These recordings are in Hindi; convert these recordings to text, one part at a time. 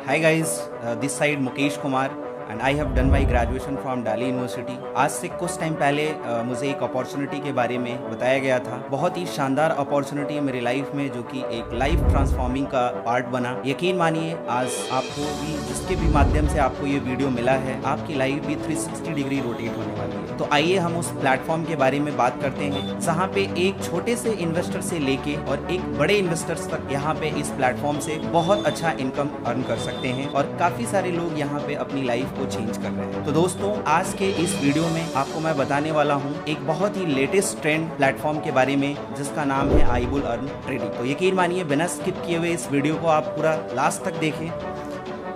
Hi guys, this side Mukesh Kumar and I have done my graduation from Delhi University. आज से कुछ टाइम पहले मुझे एक अपॉर्चुनिटी के बारे में बताया गया था। बहुत ही शानदार अपॉर्चुनिटी मेरी लाइफ में, जो कि एक लाइफ ट्रांसफॉर्मिंग का पार्ट बना। यकीन मानिए, आज आपको भी जिसके भी माध्यम से आपको ये वीडियो मिला है, आपकी लाइफ भी 360 डिग्री रोटेट होने वाली है। तो आइए हम उस प्लेटफॉर्म के बारे में बात करते हैं, जहाँ पे एक छोटे से इन्वेस्टर से लेके और एक बड़े इन्वेस्टर्स तक यहाँ पे इस प्लेटफॉर्म से बहुत अच्छा इनकम अर्न कर सकते हैं और काफी सारे लोग यहाँ पे अपनी लाइफ को चेंज कर रहे हैं। तो दोस्तों, आज के इस वीडियो में आपको मैं बताने वाला हूँ एक बहुत ही लेटेस्ट ट्रेंड प्लेटफॉर्म के बारे में, जिसका नाम है आईबुल अर्न ट्रेडिंग। तो यकीन मानिए, बिना स्किप किए हुए इस वीडियो को आप पूरा लास्ट तक देखें।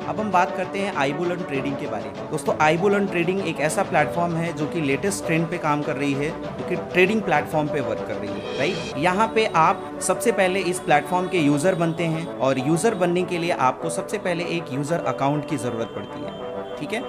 अब हम बात करते हैं आईबुल अर्न ट्रेडिंग के बारे में। दोस्तों, आईबुल अर्न ट्रेडिंग एक ऐसा प्लेटफॉर्म है जो कि लेटेस्ट ट्रेंड पे काम कर रही है, जो कि ट्रेडिंग प्लेटफॉर्म पे वर्क कर रही है, राइट। यहाँ पे आप सबसे पहले इस प्लेटफॉर्म के यूजर बनते हैं और यूजर बनने के लिए आपको सबसे पहले एक यूजर अकाउंट की जरूरत पड़ती है, ठीक है।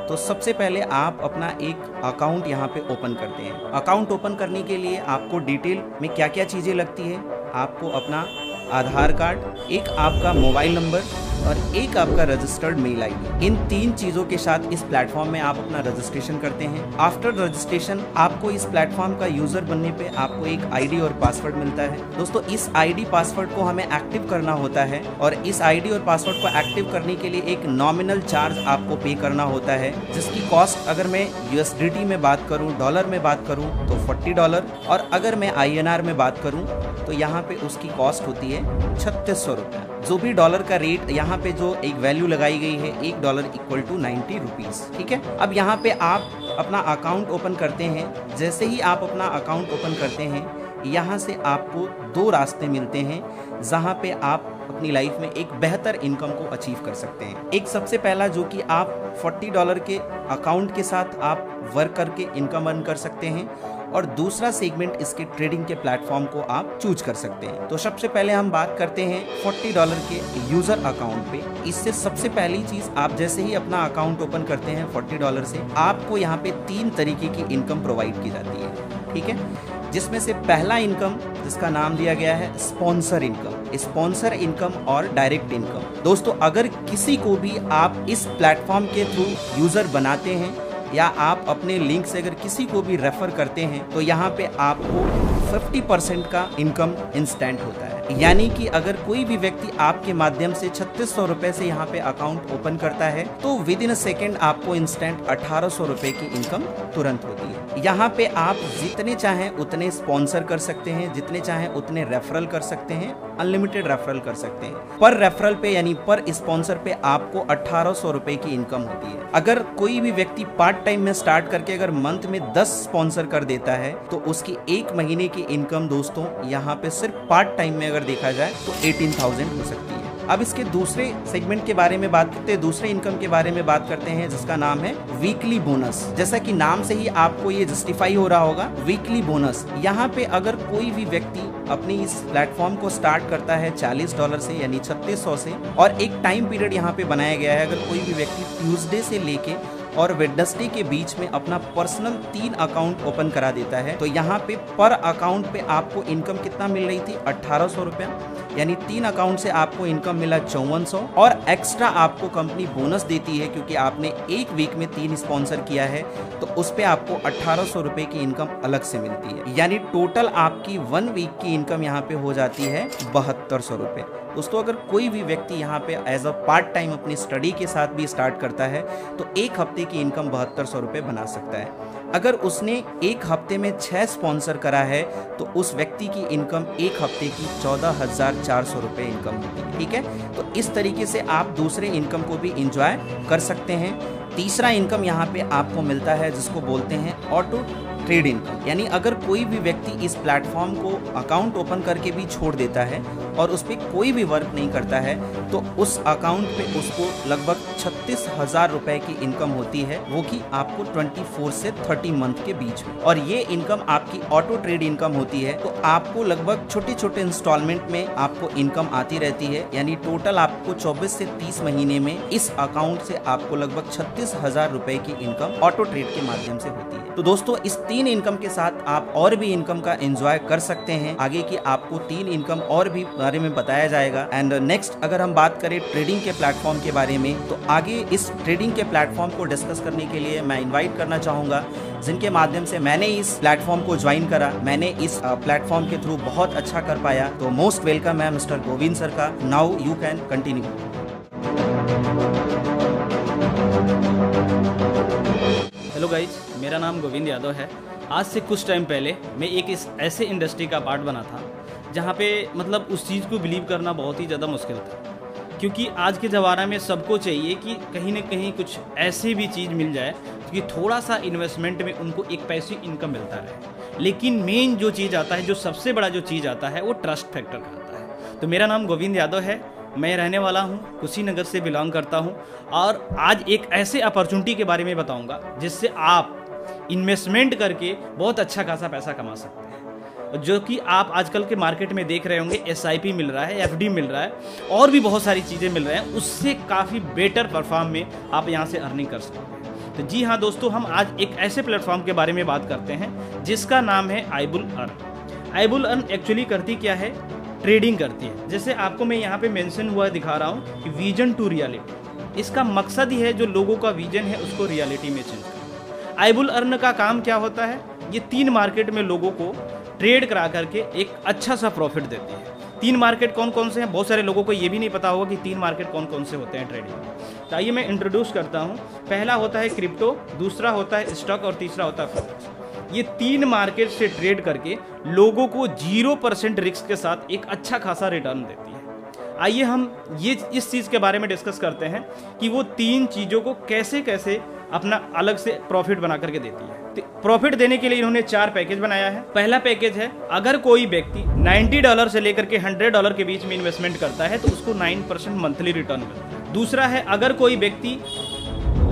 तो सबसे पहले आप अपना एक अकाउंट यहाँ पे ओपन करते हैं। अकाउंट ओपन करने के लिए आपको डिटेल में क्या क्या चीज़ें लगती है, आपको अपना आधार कार्ड, एक आपका मोबाइल नंबर और एक आपका रजिस्टर्ड मेल आईडी। इन 3 चीज़ों के साथ इस प्लेटफॉर्म में आप अपना रजिस्ट्रेशन करते हैं। आफ्टर रजिस्ट्रेशन आपको इस प्लेटफॉर्म का यूज़र बनने पे आपको एक आईडी और पासवर्ड मिलता है। दोस्तों, इस आईडी पासवर्ड को हमें एक्टिव करना होता है और इस आईडी और पासवर्ड को एक्टिव करने के लिए एक नॉमिनल चार्ज आपको पे करना होता है, जिसकी कॉस्ट अगर मैं USDT में बात करूँ, डॉलर में बात करूँ तो $40, और अगर मैं INR में बात करूँ तो यहाँ पे उसकी कॉस्ट होती है 3600 रुपये। जो भी डॉलर का रेट यहाँ पे जो एक वैल्यू लगाई गई है, $1 = 90 रुपीज़, ठीक है। अब यहाँ पे आप अपना अकाउंट ओपन करते हैं। जैसे ही आप अपना अकाउंट ओपन करते हैं, यहाँ से आपको 2 रास्ते मिलते हैं जहाँ पे आप अपनी लाइफ में एक बेहतर इनकम को अचीव कर सकते हैं। एक सबसे पहला, जो कि आप $40 के अकाउंट के साथ आप वर्क करके इनकम अर्न कर सकते हैं, और दूसरा सेगमेंट इसके ट्रेडिंग के प्लेटफॉर्म को आप चूज कर सकते हैं। तो सबसे पहले हम बात करते हैं $40 के यूजर अकाउंट पे। इससे सबसे पहली चीज, आप जैसे ही अपना अकाउंट ओपन करते हैं $40 से, आपको यहाँ पे 3 तरीके की इनकम प्रोवाइड की जाती है, ठीक है। जिसमें से पहला इनकम, जिसका नाम दिया गया है स्पॉन्सर इनकम, स्पॉन्सर इनकम और डायरेक्ट इनकम। दोस्तों, अगर किसी को भी आप इस प्लेटफॉर्म के थ्रू यूजर बनाते हैं या आप अपने लिंक से अगर किसी को भी रेफर करते हैं, तो यहाँ पे आपको 50% का इनकम इंस्टेंट होता है। यानी कि अगर कोई भी व्यक्ति आपके माध्यम से 3600 रुपए से यहाँ पे अकाउंट ओपन करता है, तो विद इन सेकेंड आपको इंस्टेंट 1800 रुपए की इनकम तुरंत होती है। यहाँ पे आप जितने चाहें उतने स्पॉन्सर कर सकते हैं, जितने चाहें उतने रेफरल कर सकते हैं, अनलिमिटेड रेफरल कर सकते हैं। पर रेफरल पे यानी पर स्पॉन्सर पे आपको 1800 रुपए की इनकम होती है। अगर कोई भी व्यक्ति पार्ट टाइम में स्टार्ट करके अगर मंथ में 10 स्पॉन्सर कर देता है, तो उसकी 1 महीने की इनकम दोस्तों यहाँ पे सिर्फ पार्ट टाइम में अगर देखा जाए तो 18,000 हो सकती है। अब इसके दूसरे सेगमेंट के बारे में बात करते हैं, दूसरे इनकम के बारे में बात करते हैं, जिसका नाम है वीकली बोनस। जैसा कि नाम से ही आपको ये जस्टिफाई हो रहा होगा, वीकली बोनस। यहाँ पे अगर कोई भी व्यक्ति अपनी इस प्लेटफॉर्म को स्टार्ट करता है $40 से यानी 3600 से, और एक टाइम पीरियड यहाँ पे बनाया गया है, अगर कोई भी व्यक्ति ट्यूसडे से लेके और वेडनेसडे के बीच में अपना पर्सनल 3 अकाउंट ओपन करा देता है, तो यहाँ पे पर अकाउंट पे आपको इनकम कितना मिल रही थी, 1800 रुपया। यानी 3 अकाउंट से आपको इनकम मिला 5400, और एक्स्ट्रा आपको कंपनी बोनस देती है क्योंकि आपने एक वीक में 3 स्पॉन्सर किया है, तो उस पे आपको 1800 रुपए की इनकम अलग से मिलती है। यानी टोटल आपकी 1 वीक की इनकम यहाँ पे हो जाती है 7200 रुपए। दोस्तों, अगर कोई भी व्यक्ति यहाँ पे एज अ पार्ट टाइम अपनी स्टडी के साथ भी स्टार्ट करता है, तो 1 हफ्ते की इनकम 7200 रुपये बना सकता है। अगर उसने 1 हफ्ते में 6 स्पॉन्सर करा है, तो उस व्यक्ति की इनकम 1 हफ्ते की 14,400 रुपये इनकम होती है, ठीक है। तो इस तरीके से आप दूसरे इनकम को भी इंजॉय कर सकते हैं। तीसरा इनकम यहाँ पे आपको मिलता है, जिसको बोलते हैं ऑटो ट्रेड इनकम। यानी अगर कोई भी व्यक्ति इस प्लेटफॉर्म को अकाउंट ओपन करके भी छोड़ देता है और उस पर कोई भी वर्क नहीं करता है, तो उस अकाउंट पे उसको लगभग 36,000 रुपए की इनकम होती है, वो कि आपको 24 से 30 मंथ के बीच में। और ये इनकम आपकी ऑटो ट्रेड इनकम होती है, तो आपको लगभग छोटे छोटे इंस्टॉलमेंट में आपको इनकम आती रहती है। यानी टोटल आपको 24 से 30 महीने में इस अकाउंट से आपको लगभग 36,000 रुपए की इनकम ऑटो ट्रेड के माध्यम से होती है। तो दोस्तों इस 3 इनकम के साथ आप और भी इनकम का एंजॉय कर सकते हैं। आगे की आपको 3 इनकम और भी बारे में बताया जाएगा। एंड नेक्स्ट अगर हम बात करें ट्रेडिंग के प्लेटफॉर्म के बारे में, तो आगे इस ट्रेडिंग के प्लेटफॉर्म को डिस्कस करने के लिए मैं इन्वाइट करना चाहूँगा जिनके माध्यम से मैंने इस प्लेटफॉर्म को ज्वाइन करा, मैंने इस प्लेटफॉर्म के थ्रू बहुत अच्छा कर पाया। तो मोस्ट वेलकम है मिस्टर गोविंद सर का। Now you can continue. Hello guys, मेरा नाम गोविंद यादव है। आज से कुछ टाइम पहले मैं एक इस ऐसे इंडस्ट्री का पार्ट बना था जहाँ पे मतलब उस चीज़ को बिलीव करना बहुत ही ज़्यादा मुश्किल था, क्योंकि आज के ज़माना में सबको चाहिए कि कहीं ना कहीं कुछ ऐसी भी चीज़ मिल जाए कि थोड़ा सा इन्वेस्टमेंट में उनको एक पैसे इनकम मिलता रहे। लेकिन मेन जो चीज़ आता है, जो सबसे बड़ा जो चीज़ आता है, वो ट्रस्ट फैक्टर का आता है। तो मेरा नाम गोविंद यादव है, मैं रहने वाला हूँ, कुशीनगर से बिलोंग करता हूँ। और आज एक ऐसे अपॉर्चुनिटी के बारे में बताऊँगा जिससे आप इन्वेस्टमेंट करके बहुत अच्छा खासा पैसा कमा सकते हैं, जो कि आप आजकल के मार्केट में देख रहे होंगे। SIP मिल रहा है, FD मिल रहा है, और भी बहुत सारी चीज़ें मिल रहे हैं। उससे काफ़ी बेटर परफॉर्म में आप यहाँ से अर्निंग कर सकते हैं। तो जी हाँ दोस्तों, हम आज एक ऐसे प्लेटफॉर्म के बारे में बात करते हैं जिसका नाम है आईबुल अर्न। आईबुल अर्न एक्चुअली करती क्या है? ट्रेडिंग करती है। जैसे आपको मैं यहाँ पे मेंशन हुआ दिखा रहा हूँ कि विजन टू रियलिटी। इसका मकसद ही है जो लोगों का विजन है उसको रियलिटी में चेंज करना। आईबुल अर्न का काम क्या होता है? ये 3 मार्केट में लोगों को ट्रेड करा करके एक अच्छा सा प्रॉफिट देती है। 3 मार्केट कौन कौन से हैं? बहुत सारे लोगों को ये भी नहीं पता होगा कि 3 मार्केट कौन कौन से होते हैं ट्रेडिंग। तो आइए मैं इंट्रोड्यूस करता हूँ। पहला होता है क्रिप्टो, दूसरा होता है स्टॉक और तीसरा होता है फॉरेक्स। ये 3 मार्केट से ट्रेड करके लोगों को 0% रिस्क के साथ एक अच्छा खासा रिटर्न देती है। आइए हम ये इस चीज़ के बारे में डिस्कस करते हैं कि वो 3 चीज़ों को कैसे कैसे अपना अलग से प्रॉफिट बना करके देती है। तो प्रॉफिट देने के लिए इन्होंने 4 पैकेज बनाया है। पहला पैकेज है, अगर कोई व्यक्ति $90 से लेकर के $100 के बीच में इन्वेस्टमेंट करता है तो उसको 9% मंथली रिटर्न मिलता है। दूसरा है, अगर कोई व्यक्ति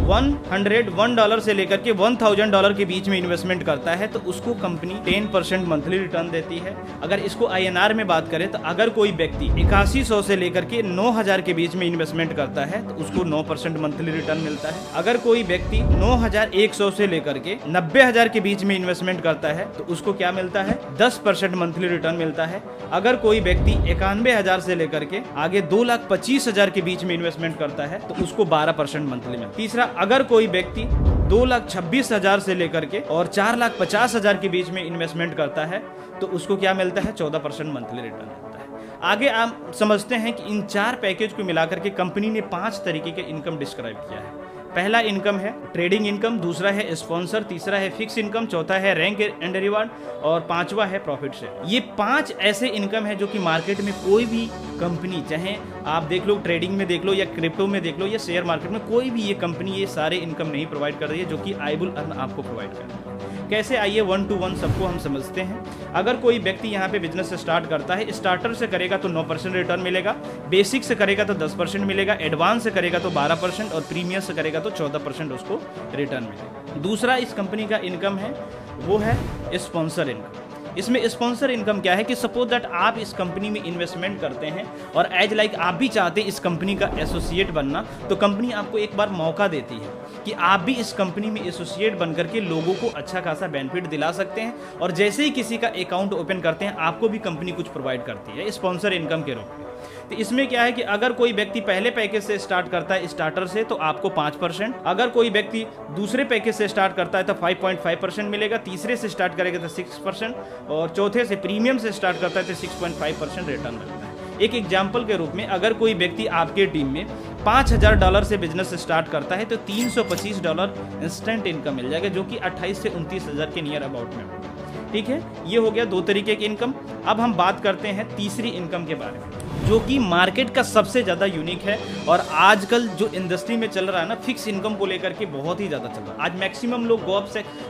$101 से लेकर के $1000 के बीच में इन्वेस्टमेंट करता है तो उसको कंपनी 10% मंथली रिटर्न देती है। अगर इसको INR में बात करें तो अगर कोई व्यक्ति 8100 से लेकर के 9000 के बीच में इन्वेस्टमेंट करता है तो उसको 9% मंथली रिटर्न मिलता है। अगर कोई व्यक्ति 9100 से लेकर के 90000 के बीच में इन्वेस्टमेंट करता है तो उसको क्या मिलता है? 10% मंथली रिटर्न मिलता है। अगर कोई व्यक्ति 91000 से लेकर के आगे 2,25,000 के बीच में इन्वेस्टमेंट करता है तो उसको 12% मंथली मिलता है। तीसरा, अगर कोई व्यक्ति 2,26,000 से लेकर के और 4,50,000 के बीच में इन्वेस्टमेंट करता है तो उसको क्या मिलता है? 14% मंथली रिटर्न मिलता है। आगे आप समझते हैं कि इन 4 पैकेज को मिलाकर के कंपनी ने 5 तरीके के इनकम डिस्क्राइब किया है। पहला इनकम है ट्रेडिंग इनकम, दूसरा है स्पॉन्सर, तीसरा है फिक्स इनकम, चौथा है रैंक एंड रिवार्ड और 5वां है प्रॉफिट शेयर। ये 5 ऐसे इनकम है जो कि मार्केट में कोई भी कंपनी, चाहे आप देख लो ट्रेडिंग में देख लो या क्रिप्टो में देख लो या शेयर मार्केट में, कोई भी ये कंपनी ये सारे इनकम नहीं प्रोवाइड कर रही है जो कि आईबुल अर्न आपको प्रोवाइड कर रही है। कैसे? आइए 1 to 1 सबको हम समझते हैं। अगर कोई व्यक्ति यहाँ पे बिजनेस स्टार्ट करता है, स्टार्टर से करेगा तो 9% रिटर्न मिलेगा, बेसिक से करेगा तो 10% मिलेगा, एडवांस से करेगा तो 12% और प्रीमियम से करेगा तो 14% उसको रिटर्न मिलेगा। दूसरा इस कंपनी का इनकम है वो है स्पॉन्सर इनकम। इसमें स्पॉन्सर इनकम क्या है कि सपोज दैट आप इस कंपनी में इन्वेस्टमेंट करते हैं और एज लाइक आप भी चाहते हैं इस कंपनी का एसोसिएट बनना, तो कंपनी आपको एक बार मौका देती है कि आप भी इस कंपनी में एसोसिएट बन करके लोगों को अच्छा खासा बेनिफिट दिला सकते हैं। और जैसे ही किसी का अकाउंट ओपन करते हैं आपको भी कंपनी कुछ प्रोवाइड करती है स्पॉन्सर इनकम के रूप में। तो इसमें क्या है कि अगर कोई व्यक्ति पहले पैकेज से स्टार्ट करता है स्टार्टर से तो आपको 5%, अगर कोई व्यक्ति दूसरे पैकेज से स्टार्ट करता है तो 5.5% मिलेगा, तीसरे से स्टार्ट करेगा तो 6% और चौथे से प्रीमियम से स्टार्ट करता है तो 6.5% रिटर्न मिलता है। एक एग्जाम्पल के रूप में अगर कोई व्यक्ति आपके टीम में $5000 से बिजनेस स्टार्ट करता है तो $325 इंस्टेंट इनकम मिल जाएगा, जो कि 28 से 29,000 के नियर अबाउट में होगा। ठीक है, ये हो गया 2 तरीके की इनकम। अब हम बात करते हैं तीसरी इनकम के बारे में, जो कि मार्केट का सबसे ज़्यादा यूनिक है और आजकल जो इंडस्ट्री में चल रहा है ना, फिक्स इनकम को लेकर के बहुत ही ज़्यादा चल रहा है। आज मैक्सिमम लोग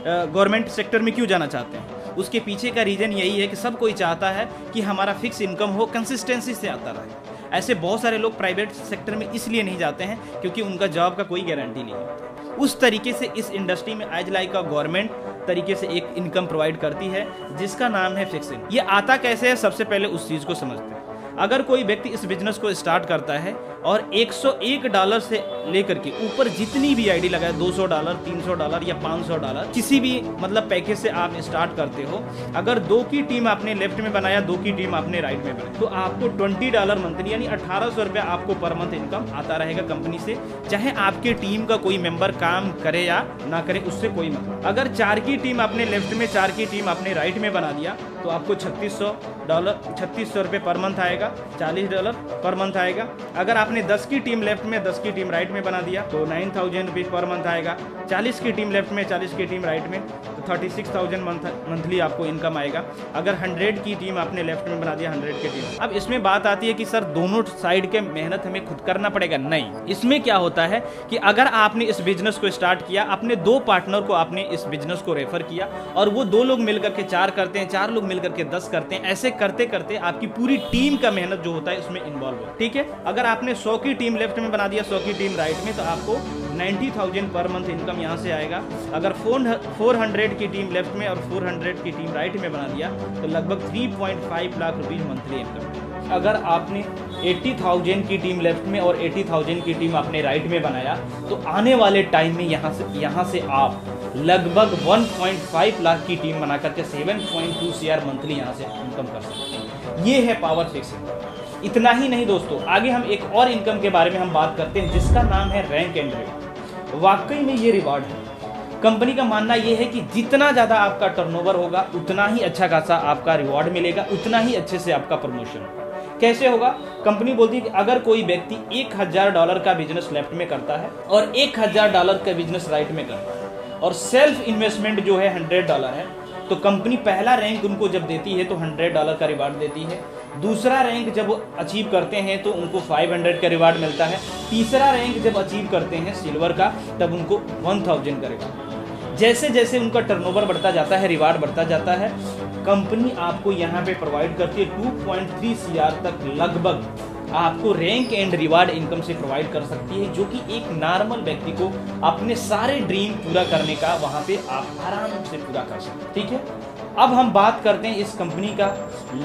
गवर्नमेंट सेक्टर में क्यों जाना चाहते हैं? उसके पीछे का रीज़न यही है कि सब कोई चाहता है कि हमारा फिक्स इनकम हो, कंसिस्टेंसी से आता रहे। ऐसे बहुत सारे लोग प्राइवेट सेक्टर में इसलिए नहीं जाते हैं क्योंकि उनका जॉब का कोई गारंटी नहीं है। उस तरीके से इस इंडस्ट्री में एज लाइक का गवर्नमेंट तरीके से एक इनकम प्रोवाइड करती है जिसका नाम है फिक्स इनकम। ये आता कैसे है, सबसे पहले उस चीज़ को समझते हैं। अगर कोई व्यक्ति इस बिजनेस को स्टार्ट करता है और $101 से लेकर के ऊपर जितनी भी आईडी लगाए, $200, $300 या $500, किसी भी मतलब पैकेज से आप स्टार्ट करते हो, अगर 2 की टीम आपने लेफ्ट में बनाया, 2 की टीम आपने राइट में बनाई, तो आपको $20 मंथली यानी ₹1800 आपको पर मंथ इनकम आता रहेगा कंपनी से। चाहे आपके टीम का कोई मेंबर काम करे या ना करे, उससे कोई मतलब। अगर 4 की टीम आपने लेफ्ट में, 4 की टीम आपने राइट में बना दिया, तो आपको $3600 पर मंथ आएगा, $40 पर मंथ आएगा। अगर आपने 10 की टीम लेफ्ट में, 10 की टीम राइट में बना दिया, तो ₹9000 पर मंथ आएगा। 40 की टीम लेफ्ट में, 40 की टीम राइट में, तो 36,000 मंथली आपको इनकम आएगा। अगर 100 की टीम आपने लेफ्ट में बना दिया, 100 की टीम। अब इसमें बात आती है कि सर दोनों साइड के मेहनत हमें खुद करना पड़ेगा। नहीं, इसमें क्या होता है कि अगर आपने इस बिजनेस को स्टार्ट किया, अपने 2 पार्टनर को आपने इस बिजनेस को रेफर किया और वो 2 लोग मिलकर के 4 करते हैं, 4 लोग मिलकर के 10 करते हैं, ऐसे करते करते आपकी पूरी टीम का मेहनत जो होता है इसमें इन्वॉल्व हो। ठीक है, अगर आपने 100 की टीम लेफ्ट में बना दिया, 100 की टीम राइट में, तो आपको 90,000 पर मंथ इनकम यहाँ से आएगा। अगर 400 की टीम लेफ्ट में और 400 की टीम राइट में बना दिया, तो लगभग 3.5 लाख रुपीज मंथली इनकम। अगर आपने 80,000 की टीम लेफ्ट में और 80,000 की टीम आपने राइट में बनाया, तो आने वाले टाइम में यहाँ से आप लगभग 1.5 लाख की टीम बना करके 7.2 CR मंथली यहाँ से इनकम कर सकते हैं। ये है पावर फिक्सिंग। इतना ही नहीं दोस्तों, आगे हम एक और इनकम के बारे में हम बात करते हैं जिसका नाम है रैंक एंड रिवार्ड। वाकई में ये रिवार्ड है। कंपनी का मानना ये है कि जितना ज़्यादा आपका टर्नओवर होगा, उतना ही अच्छा खासा आपका रिवॉर्ड मिलेगा, उतना ही अच्छे से आपका प्रमोशन होगा। कैसे होगा? कंपनी बोलती है कि अगर कोई व्यक्ति $1000 का बिजनेस लेफ्ट में करता है और $1000 का बिजनेस राइट में करता है और सेल्फ इन्वेस्टमेंट जो है $100 है, तो कंपनी पहला रैंक उनको जब देती है तो $100 का रिवार्ड देती है। दूसरा रैंक जब अचीव करते हैं तो उनको 500 का रिवार्ड मिलता है। तीसरा रैंक जब अचीव करते हैं सिल्वर का, तब उनको 1000 का रिवार्ड। जैसे जैसे उनका टर्नओवर बढ़ता जाता है, रिवार्ड बढ़ता जाता है, कंपनी आपको यहाँ पे प्रोवाइड करती है 2.3 CR तक लगभग आपको रैंक एंड रिवार्ड इनकम से प्रोवाइड कर सकती है, जो कि एक नॉर्मल व्यक्ति को अपने सारे ड्रीम पूरा करने का वहाँ पे आप आराम से पूरा कर सकते हैं। ठीक है, अब हम बात करते हैं इस कंपनी का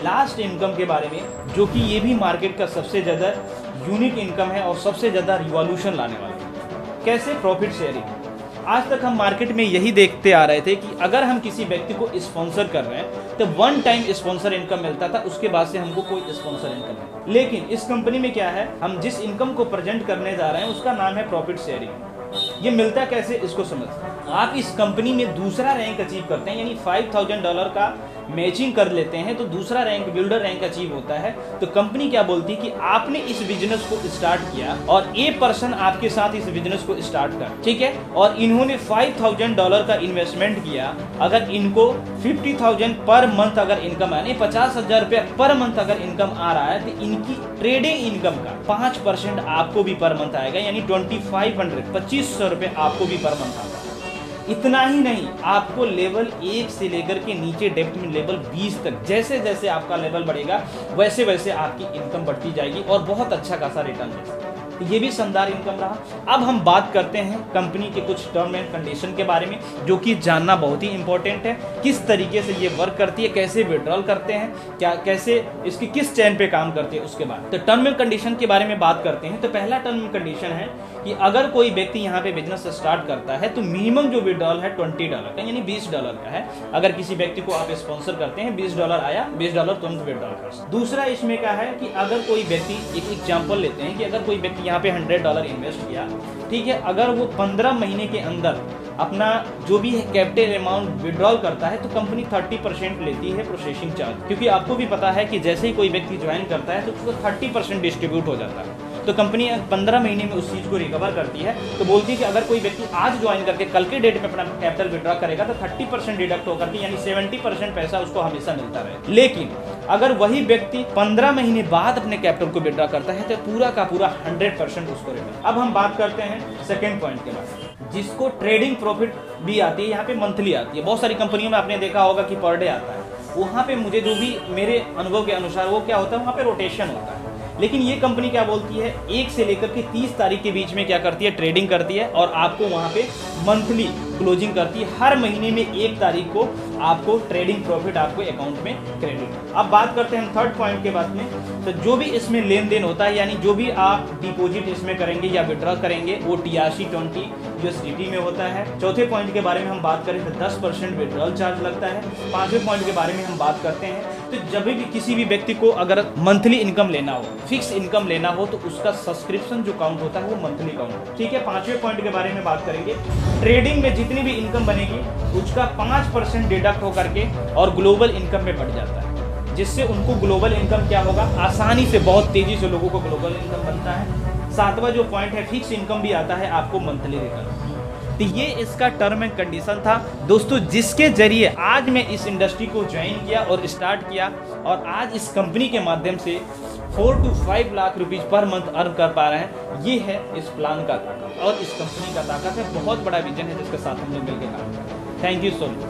लास्ट इनकम के बारे में, जो कि ये भी मार्केट का सबसे ज़्यादा यूनिक इनकम है और सबसे ज़्यादा रिवॉल्यूशन लाने वाला है। कैसे? Profit sharing. आज तक हम मार्केट में यही देखते आ रहे थे कि अगर हम किसी व्यक्ति को स्पॉन्सर कर रहे हैं तो 1 टाइम स्पॉन्सर इनकम मिलता था, उसके बाद से हमको कोई स्पॉन्सर इनकम नहीं। लेकिन इस कंपनी में क्या है, हम जिस इनकम को प्रेजेंट करने जा रहे हैं उसका नाम है प्रॉफिट शेयरिंग। ये मिलता कैसे, इसको समझते हैं। आप इस कंपनी में दूसरा रैंक अचीव करते हैं, यानी $5000 का मैचिंग कर लेते हैं, तो दूसरा रैंक बिल्डर रैंक अचीव होता है। तो कंपनी क्या बोलती है कि आपने इस बिजनेस को स्टार्ट किया और ए पर्सन आपके साथ इस बिजनेस को स्टार्ट कर, ठीक है, और इन्होंने $5000 का इन्वेस्टमेंट किया। अगर इनको 50,000 पर मंथ अगर इनकम यानी $50,000 पर मंथ अगर इनकम आ रहा है, तो इनकी ट्रेडिंग इनकम का 5% आपको भी पर मंथ आएगा, यानी 2500 रुपये आपको भी पर मंथ आएगा। इतना ही नहीं, आपको लेवल 1 से लेकर के नीचे डेप्थ में लेवल 20 तक, जैसे जैसे आपका लेवल बढ़ेगा वैसे वैसे आपकी इनकम बढ़ती जाएगी और बहुत अच्छा खासा रिटर्न मिलेगा। तो ये भी शानदार इनकम रहा। अब हम बात करते हैं कंपनी के कुछ टर्म एंड कंडीशन के बारे में, जो कि जानना बहुत ही इंपॉर्टेंट है। किस तरीके से ये वर्क करती है, कैसे विड्रॉल करते हैं, क्या कैसे इसकी किस चैन पे काम करती है, उसके बाद तो टर्म एंड कंडीशन के बारे में बात करते हैं। तो पहला टर्म एंड कंडीशन है कि अगर कोई व्यक्ति यहाँ पे बिजनेस स्टार्ट करता है तो मिनिमम जो विड्रॉल है $20 का, यानी $20 का है। अगर किसी व्यक्ति को आप स्पॉन्सर करते हैं, $20 आया, $20 तुरंत विड्रॉल कर। दूसरा इसमें क्या है कि अगर कोई व्यक्ति, एक एग्जाम्पल लेते हैं कि अगर कोई व्यक्ति यहाँ पे $100 इन्वेस्ट किया, ठीक है, अगर वो 15 महीने के अंदर अपना जो भी कैपिटल अमाउंट विड्रॉल करता है तो कंपनी 30% लेती है प्रोसेसिंग चार्ज, क्योंकि आपको भी पता है कि जैसे ही कोई व्यक्ति ज्वाइन करता है तो उसको 30% डिस्ट्रीब्यूट हो जाता है। तो कंपनी 15 महीने में उस चीज़ को रिकवर करती है। तो बोलती है कि अगर कोई व्यक्ति आज ज्वाइन करके कल के डेट में अपना कैपिटल विड्रॉ करेगा तो 30% डिडक्ट होकर के, यानी 70% पैसा उसको हमेशा मिलता रहे। लेकिन अगर वही व्यक्ति 15 महीने बाद अपने कैपिटल को विड्रॉ करता है तो पूरा का पूरा 100% उसको रिटर्न। अब हम बात करते हैं सेकेंड पॉइंट के बाद, जिसको ट्रेडिंग प्रॉफिट भी आती है, यहाँ पे मंथली आती है। बहुत सारी कंपनियों में आपने देखा होगा कि पर डे आता है। वहाँ पे मुझे जो भी मेरे अनुभव के अनुसार वो क्या होता है, वहाँ पे रोटेशन होता है। लेकिन ये कंपनी क्या बोलती है, 1 से लेकर के 30 तारीख के बीच में क्या करती है, ट्रेडिंग करती है और आपको वहाँ पे मंथली क्लोजिंग करती है। हर महीने में 1 तारीख को आपको ट्रेडिंग प्रॉफिट आपको अकाउंट में क्रेडिट। अब बात करते हैं हम थर्ड पॉइंट के बाद में। तो जो भी इसमें लेन देन होता है, यानी जो भी आप डिपॉजिट इसमें करेंगे या विड्रॉ करेंगे, वो TRC20 USDT में होता है। चौथे पॉइंट के बारे में हम बात करें तो 10% विड्रॉल चार्ज लगता है। पांचवें पॉइंट के बारे में हम बात करते हैं तो जब भी किसी भी व्यक्ति को अगर मंथली इनकम लेना हो, फिक्स इनकम लेना हो, तो उसका सब्सक्रिप्शन जो काउंट होता है वो मंथली काउंट, ठीक है। पांचवें पॉइंट के बारे में बात करेंगे, ट्रेडिंग में जितनी भी इनकम बनेगी उसका 5% डिडक्ट होकर के और ग्लोबल इनकम में बढ़ जाता है, जिससे उनको ग्लोबल इनकम क्या होगा, आसानी से, बहुत तेजी से लोगों को ग्लोबल इनकम बनता है। सातवां जो पॉइंट है, फिक्स इनकम भी आता है आपको मंथली रिटर्न। तो ये इसका टर्म एंड कंडीशन था दोस्तों, जिसके जरिए आज मैं इस इंडस्ट्री को ज्वाइन किया और स्टार्ट किया, और आज इस कंपनी के माध्यम से 4 to 5 lakh rupees per month earn कर पा रहे हैं। ये है इस प्लान का ताकत और इस कंपनी का ताकत है। बहुत बड़ा विजन है जिसके साथ हम लोग मिलकर काम करते हैं। Thank you so much.